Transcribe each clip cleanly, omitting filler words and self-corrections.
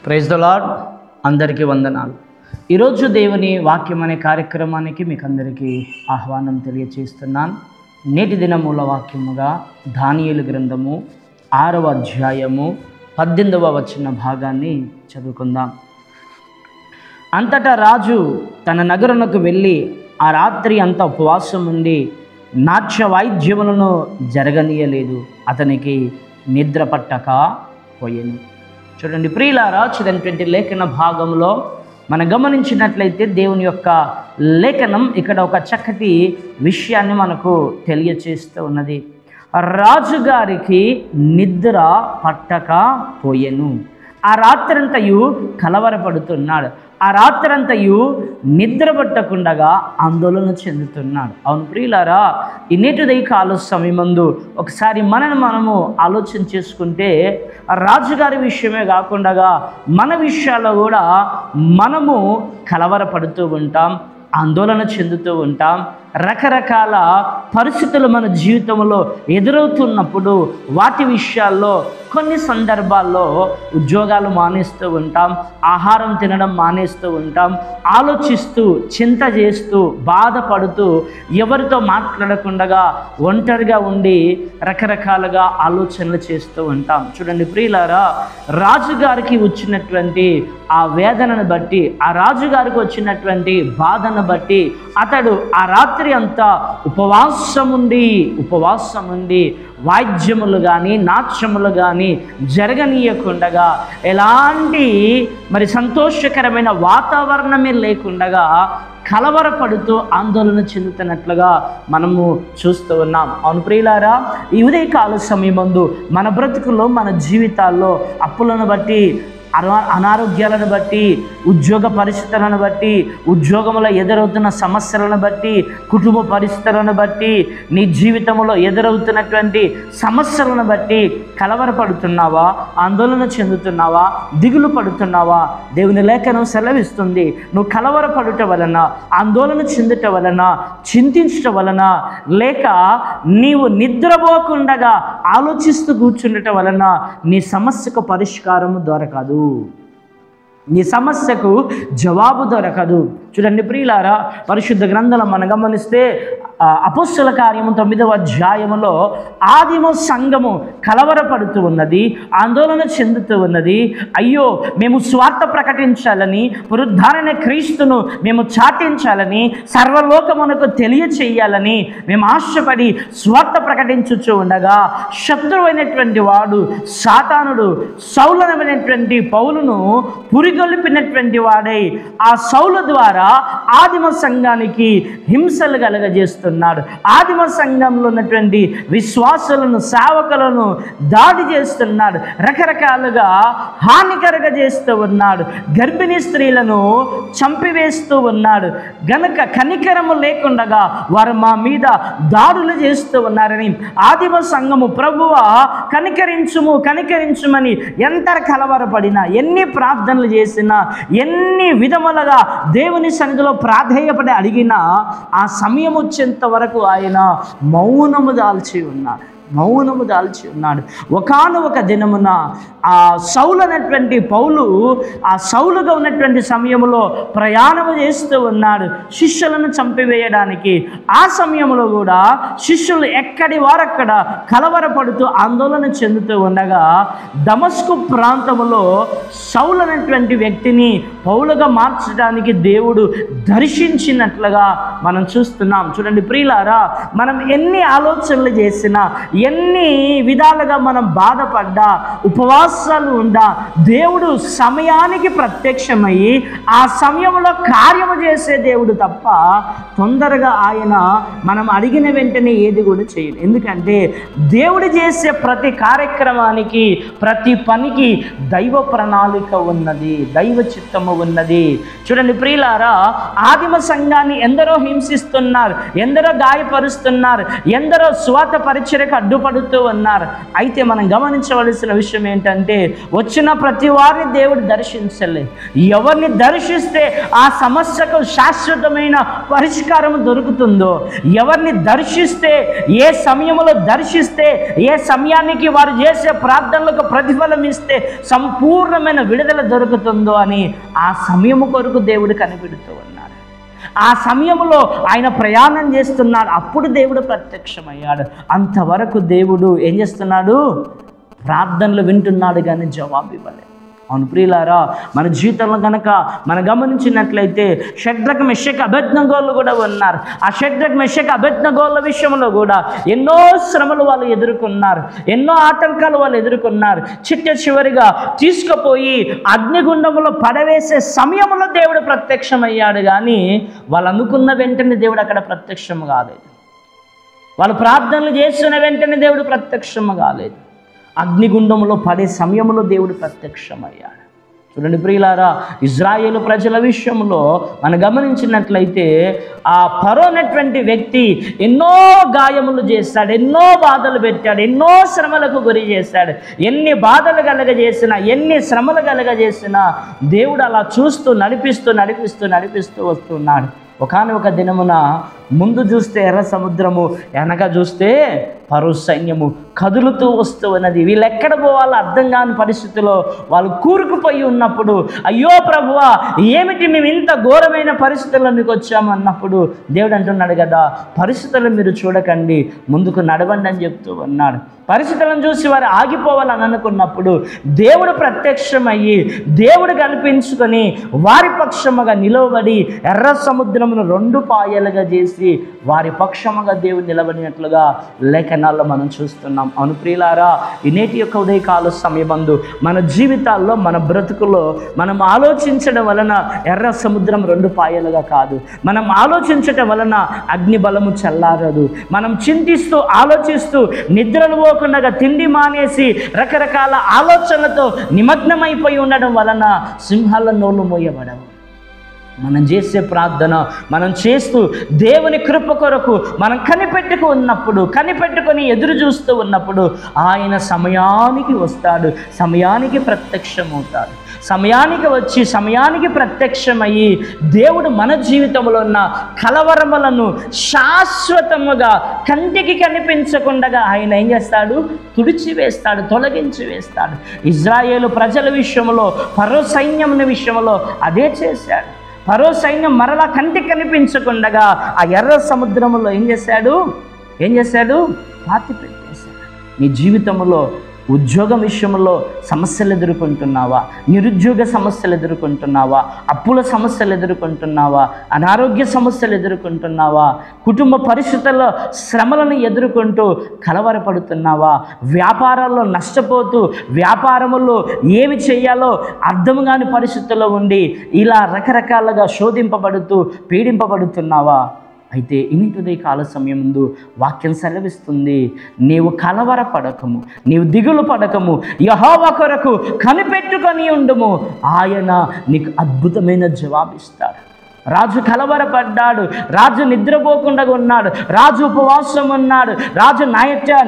Praise the lord. అందరికీ వందనాలు. ఈరోజు దేవుని వాక్యం అనే కార్యక్రమానికి మీకు అందరికీ ఆహ్వానం తెలియచేస్తున్నాను. నేటి దిన మూల వాక్యముగా దానియేలు గ్రంథము 6వ అధ్యాయము 18వ వచన భాగాన్ని చదువుకుందాం. అంతటా రాజు తన నగరునకు వెళ్ళి ఆ రాత్రి అంతా ఉపవాసం ఉండి నాట్య వాయిద్యములను జరగనీయలేదు. అతనికి నిద్ర పట్టక పోయెను. చూడండి ప్రియులారా, చదివినటువంటి లేఖన భాగంలో మనం గమనించినట్లయితే దేవుని యొక్క లేఖనం ఇక్కడ ఒక చక్కటి విషయాన్ని మనకు తెలియచేస్తూ ఉన్నది. రాజుగారికి నిద్ర పట్టక పోయెను. ఆ రాత్రంతయు కలవరపడుతున్నాడు. ఆ రాత్రంతయు నిద్ర పట్టకుండగా ఆందోళన చెందుతున్నాడు. అవును ప్రియులారా, ఈ నేటి కాల సమయమందు ఒకసారి మనము ఆలోచన చేసుకుంటే రాజుగారి విషయమే కాకుండా మన విషయాల్లో కూడా మనము కలవరపడుతూ ఉంటాం, ఆందోళన చెందుతూ ఉంటాం. రకరకాల పరిస్థితులు మన జీవితంలో ఎదురవుతున్నప్పుడు వాటి విషయాల్లో కొన్ని సందర్భాల్లో ఉద్యోగాలు మానేస్తూ ఉంటాం, ఆహారం తినడం మానేస్తూ ఉంటాం, ఆలోచిస్తూ చింత చేస్తూ బాధపడుతూ ఎవరితో మాట్లాడకుండా ఒంటరిగా ఉండి రకరకాలుగా ఆలోచనలు చేస్తూ ఉంటాం. చూడండి ప్రియులారా, రాజుగారికి వచ్చినటువంటి ఆ వేదనను బట్టి, ఆ రాజుగారికి వచ్చినటువంటి బాధను బట్టి అతడు ఆ రాత్రి అంతా ఉపవాసం ఉండి వాయిద్యములు కానీ నాట్యములు కానీ జరగనీయకుండగా, ఎలాంటి సంతోషకరమైన వాతావరణమే లేకుండగా కలవరపడుతూ ఆందోళన చెందుతున్నట్లుగా మనము చూస్తూ ఉన్నాం. అవును ప్రియులారా, ఈ ఉదయకాల సమయమందు మన బ్రతుకుల్లో మన జీవితాల్లో అప్పులను బట్టి, అనారోగ్యాలను బట్టి, ఉద్యోగ పరిస్థితులను బట్టి, ఉద్యోగంలో ఎదురవుతున్న సమస్యలను బట్టి, కుటుంబ పరిస్థితులను బట్టి, నీ జీవితంలో ఎదురవుతున్నటువంటి సమస్యలను బట్టి కలవరపడుతున్నావా, ఆందోళన చెందుతున్నావా, దిగులు పడుతున్నావా? దేవుని లేఖనం సెలవిస్తుంది, నువ్వు కలవరపడుట వలన, ఆందోళన చెందుట వలన, చింతించటం వలన, లేక నీవు నిద్రపోకుండా ఆలోచిస్తూ కూర్చుండటం వలన నీ సమస్యకు పరిష్కారము దొరకదు, నీ సమస్యకు జవాబు దొరకదు. చూడండి ప్రియులారా, పరిశుద్ధ గ్రంథంలో మనం గమనిస్తే అపోస్తల కార్యము 9వ అధ్యాయములో ఆదిమ సంఘము కలవరపడుతూ ఉన్నది, ఆందోళన చెందుతూ ఉన్నది. అయ్యో, మేము స్వార్థ ప్రకటించాలని, పునరుద్ధరణ క్రీస్తును మేము చాటించాలని, సర్వలోకమునకు తెలియచేయాలని మేము ఆశపడి స్వార్థ ప్రకటించుచూ ఉండగా, శత్రువైనటువంటి వాడు సాతానుడు సౌలనమైనటువంటి పౌలును పురిగొల్పినటువంటి వాడై ఆ సౌలు ద్వారా ఆదిమ సంఘానికి హింసలు కలగజేస్తున్నాడు. ఆదిమ సంఘంలో ఉన్నటువంటి విశ్వాసులను, సేవకులను దాడి చేస్తున్నాడు, రకరకాలుగా హానికరంగా చేస్తూ ఉన్నాడు, గర్భిణీ స్త్రీలను చంపివేస్తూ ఉన్నాడు. గనక కనికరము లేకుండా వారు మా మీద దాడులు చేస్తూ ఉన్నారని ఆదిమ సంఘము ప్రభువా కనికరించుమని ఎంత కలవరపడినా, ఎన్ని ప్రార్థనలు చేసినా, ఎన్ని విధములుగా దేవుని సన్నిధిలో ప్రాధేయపడి అడిగినా ఆ సమయం వచ్చేంత వరకు ఆయన మౌనము దాల్చి ఉన్నాడు. ఒకానొక దినమున ఆ సౌలు అనేటువంటి పౌలు ఆ సౌలుగా ఉన్నటువంటి సమయంలో ప్రయాణము చేస్తూ ఉన్నాడు శిష్యులను చంపివేయడానికి. ఆ సమయంలో కూడా శిష్యులు ఎక్కడి వారక్కడ కలవరపడుతూ ఆందోళన చెందుతూ ఉండగా, దమస్కు ప్రాంతంలో సౌలు అనేటువంటి వ్యక్తిని పౌలుగా మార్చడానికి దేవుడు దర్శించినట్లుగా మనం చూస్తున్నాం. చూడండి ప్రియులారా, మనం ఎన్ని ఆలోచనలు చేసినా, ఎన్ని విధాలుగా మనం బాధపడ్డా, ఉపవాసాలు ఉండా, దేవుడు సమయానికి ప్రత్యక్షమయ్యి ఆ సమయంలో కార్యము చేసే దేవుడు తప్ప తొందరగా ఆయన మనం అడిగిన వెంటనే ఏది కూడా చేయడు. ఎందుకంటే దేవుడు చేసే ప్రతి కార్యక్రమానికి, ప్రతి పనికి దైవ ప్రణాళిక ఉన్నది, దైవ చిత్తము ఉన్నది. చూడండి ప్రియులారా, ఆదిమ సంఘాన్ని ఎందరో హింసిస్తున్నారు, ఎందరో గాయపరుస్తున్నారు, ఎందరో స్వార్థ పరిచర్యకు అడ్డుపడుతూ ఉన్నారు. అయితే మనం గమనించవలసిన విషయం ఏంటంటే, వచ్చిన ప్రతి వారిని దేవుడు దర్శించలేదు. ఎవరిని దర్శిస్తే ఆ సమస్యకు శాశ్వతమైన పరిష్కారం దొరుకుతుందో, ఎవరిని దర్శిస్తే, ఏ సమయంలో దర్శిస్తే, ఏ సమయానికి వారు చేసే ప్రార్థనలకు ప్రతిఫలం ఇస్తే సంపూర్ణమైన విడుదల దొరుకుతుందో అని ఆ సమయము కొరకు దేవుడు కనిపెడుతూ ఉన్నాడు. ఆ సమయంలో ఆయన ప్రయాణం చేస్తున్నాడు. అప్పుడు దేవుడు ప్రత్యక్షమయ్యాడు. అంతవరకు దేవుడు ఏం చేస్తున్నాడు? ప్రార్థనలు వింటున్నాడు కానీ జవాబు ఇవ్వలేదు. అవును ప్రియులారా, మన జీవితంలో కనుక మనం గమనించినట్లయితే షడ్రక్ మెషక్ అబేద్నెగోలు కూడా ఉన్నారు. ఆ షడ్రక్ మెషక్ అబేద్నెగోల విషయంలో కూడా ఎన్నో శ్రమలు వాళ్ళు ఎదుర్కొన్నారు, ఎన్నో ఆటంకాలు వాళ్ళు ఎదుర్కొన్నారు. చివరిగా తీసుకుపోయి అగ్నిగుండంలో పడవేసే సమయంలో దేవుడు ప్రత్యక్షమయ్యాడు కానీ వాళ్ళు అనుకున్న వెంటనే దేవుడు అక్కడ ప్రత్యక్షం కాలేదు. వాళ్ళు ప్రార్థనలు చేస్తున్న వెంటనే దేవుడు ప్రత్యక్షం కాలేదు. అగ్నిగుండంలో పడే సమయంలో దేవుడు ప్రత్యక్షమయ్యాడు. చూడండి ప్రియులారా, ఇజ్రాయేలు ప్రజల విషయంలో మనం గమనించినట్లయితే ఆ ఫరో అనేటువంటి వ్యక్తి ఎన్నో గాయములు చేశాడు, ఎన్నో బాధలు పెట్టాడు, ఎన్నో శ్రమలకు గురి చేశాడు. ఎన్ని బాధలు కలగజేసినా, ఎన్ని శ్రమలు కలగజేసినా దేవుడు అలా చూస్తూ నడిపిస్తూ వస్తున్నాడు. ఒకానొక దినమున ముందు చూస్తే ఎర్ర సముద్రము, వెనక చూస్తే ఫరో సైన్యము కదులుతూ వస్తూ ఉన్నది. వీళ్ళు ఎక్కడ పోవాలో అర్థం కాని పరిస్థితిలో వాళ్ళు కూరుకుపోయి ఉన్నప్పుడు, అయ్యో ప్రభువా ఏమిటి మేము ఇంత ఘోరమైన పరిస్థితుల్లోకి వచ్చాము అన్నప్పుడు దేవుడు అంటున్నాడు కదా, పరిస్థితులను మీరు చూడకండి, ముందుకు నడవండి అని చెప్తూ ఉన్నాడు. పరిస్థితులను చూసి వారు ఆగిపోవాలని అనుకున్నప్పుడు దేవుడు ప్రత్యక్షమయ్యి, దేవుడు కల్పించుకొని వారి పక్షముగా నిలవబడి ఎర్ర సముద్రమును 2 పాయలుగా చేసి వారి పక్షముగా దేవుడు నిలబడినట్లుగా లేఖనాల్లో మనం చూస్తున్నాం. అవును ప్రియులారా, ఈ నేటి యొక్క ఉదయకాల సమయమందు మన జీవితాల్లో, మన బ్రతుకులో మనం ఆలోచించడం వలన ఎర్ర సముద్రం 2 పాయలుగా కాదు, మనం ఆలోచించటం వలన అగ్ని బలము చల్లారదు. మనం చింతిస్తూ ఆలోచిస్తూ నిద్రలు పోకుండా తిండి మానేసి రకరకాల ఆలోచనలతో నిమగ్నమైపోయి ఉండడం వలన సింహాల నోళ్ళు మోయబడవు. మనం చేసే ప్రార్థన మనం చేస్తూ దేవుని కృప కొరకు మనం కనిపెట్టుకొని ఎదురు చూస్తూ ఉన్నప్పుడు ఆయన సమయానికి వస్తాడు, సమయానికి ప్రత్యక్షమవుతాడు. సమయానికి వచ్చి సమయానికి ప్రత్యక్షమయ్యి దేవుడు మన జీవితంలో ఉన్న కలవరములను శాశ్వతముగా కంటికి కనిపించకుండా ఆయన ఏం చేస్తాడు? తుడిచివేస్తాడు, తొలగించి వేస్తాడు. ఇజ్రాయేలు ప్రజల విషయంలో, ఫరో సైన్యం విషయంలో అదే చేశాడు. ఫరో సైన్యం మరలా కంటికి కనిపించకుండా ఆ ఎర్ర సముద్రంలో ఏం చేశాడు? పాతి పెట్టేశాడు. నీ జీవితంలో ఉద్యోగం విషయంలో సమస్యలు ఎదుర్కొంటున్నావా? నిరుద్యోగ సమస్యలు ఎదుర్కొంటున్నావా? అప్పుల సమస్యలు ఎదుర్కొంటున్నావా? అనారోగ్య సమస్యలు ఎదుర్కొంటున్నావా? కుటుంబ పరిస్థితుల్లో శ్రమలను ఎదుర్కొంటూ కలవరపడుతున్నావా? వ్యాపారాల్లో నష్టపోతూ వ్యాపారములో ఏమి చేయాలో అర్థం కాని పరిస్థితుల్లో ఉండి ఇలా రకరకాలుగా శోధింపబడుతూ పీడింపబడుతున్నావా? అయితే ఇనిటుదే కాల సమయం ముందు వాక్యం సెలవిస్తుంది, నీవు కలవరపడకము, నీవు దిగులు పడకము, యెహోవా కొరకు కనిపెట్టుకొని ఉండుము, ఆయన నీకు అద్భుతమైన జవాబిస్తాడు. రాజు కలవరపడ్డాడు, రాజు నిద్రపోకుండా ఉన్నాడు, రాజు ఉపవాసం ఉన్నాడు, రాజు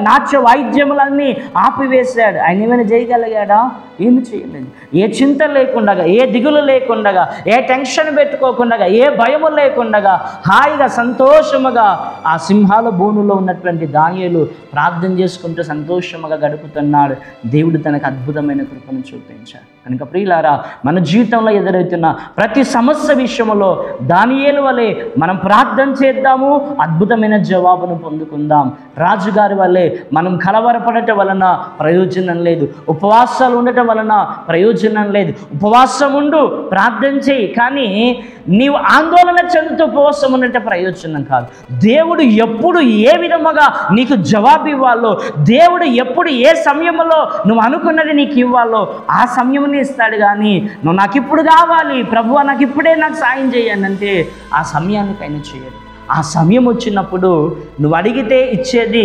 నాట్య వాయిద్యములన్నీ ఆపివేశాడు. ఆయన ఏమైనా చేయగలిగాడా? ఏమి చేయలేదు. ఏ చింత లేకుండా, ఏ దిగులు లేకుండా, ఏ టెన్షన్ పెట్టుకోకుండా, ఏ భయము లేకుండా హాయిగా సంతోషముగా ఆ సింహాల బోనులో ఉన్నటువంటి దానియేలు ప్రార్థన చేసుకుంటూ సంతోషముగా గడుపుతున్నాడు. దేవుడు తనకు అద్భుతమైన కృపను చూపించాడు. కనుక ప్రియులారా, మన జీవితంలో ఎదురవుతున్న ప్రతి సమస్య విషయంలో దానియేలు వలె మనం ప్రార్థన చేద్దాము, అద్భుతమైన జవాబును పొందుకుందాం. రాజుగారి వలె మనం కలవరపడటం వలన ప్రయోజనం లేదు, ఉపవాసాలు ఉండటం వలన ప్రయోజనం లేదు. ఉపవాసం ఉండు, ప్రార్థన చేయి, కానీ నీవు ఆందోళన చెందుతూ ఉపవాసం ఉండటం ప్రయోజనం కాదు. దేవుడు ఎప్పుడు ఏ విధముగా నీకు జవాబు ఇవ్వాలో, దేవుడు ఎప్పుడు ఏ సమయంలో నువ్వు అనుకున్నది నీకు ఇవ్వాలో ఆ సమయం ఇస్తాడు. కానీ నువ్వు నాకు ఇప్పుడు కావాలి ప్రభువా, నాకు ఇప్పుడే నాకు సాయం చేయండి అంటే ఆ సమయానికి ఆయన చేయడు. ఆ సమయం వచ్చినప్పుడు నువ్వు అడిగితే ఇచ్చేది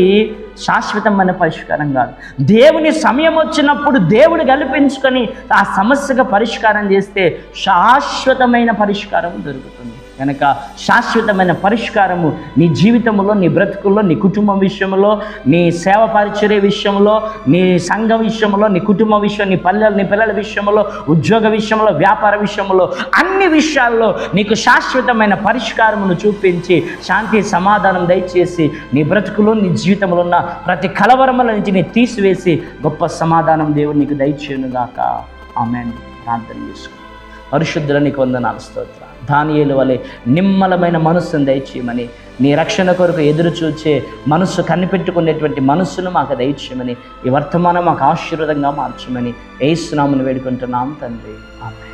శాశ్వతమైన పరిష్కారం కాదు. దేవుని సమయం వచ్చినప్పుడు దేవుడు కల్పించుకొని ఆ సమస్యకు పరిష్కారం చేస్తే శాశ్వతమైన పరిష్కారం దొరుకుతుంది. కనుక శాశ్వతమైన పరిష్కారము నీ జీవితంలో, నీ బ్రతుకుల్లో, నీ కుటుంబం విషయంలో, నీ సేవ పరిచర్య విషయంలో, నీ సంఘ విషయంలో, నీ కుటుంబ విషయం, నీ పిల్లల విషయంలో, ఉద్యోగ విషయంలో, వ్యాపార విషయంలో, అన్ని విషయాల్లో నీకు శాశ్వతమైన పరిష్కారమును చూపించి శాంతి సమాధానం దయచేసి నీ బ్రతుకులో, నీ జీవితంలో ఉన్న ప్రతి కలవరముల నుంచి నీ తీసివేసి గొప్ప సమాధానం దేవుడు నీకు దయచేయునుగాక. ఆమేన్. ప్రార్థన చేసుకో. పరిశుద్ధుల నీకు వందనాలు, స్తోత్రం. దానియేలు వలె నిమ్మలమైన మనస్సును దయచేయమని, నీ రక్షణ కొరకు ఎదురు చూచే మనస్సు, కనిపెట్టుకునేటువంటి మనస్సును మాకు దయచేయమని, ఈ వర్తమానం మాకు ఆశీర్వాదంగా మార్చమని యేసు నామమున వేడుకుంటున్నాం తండ్రి. ఆమేన్.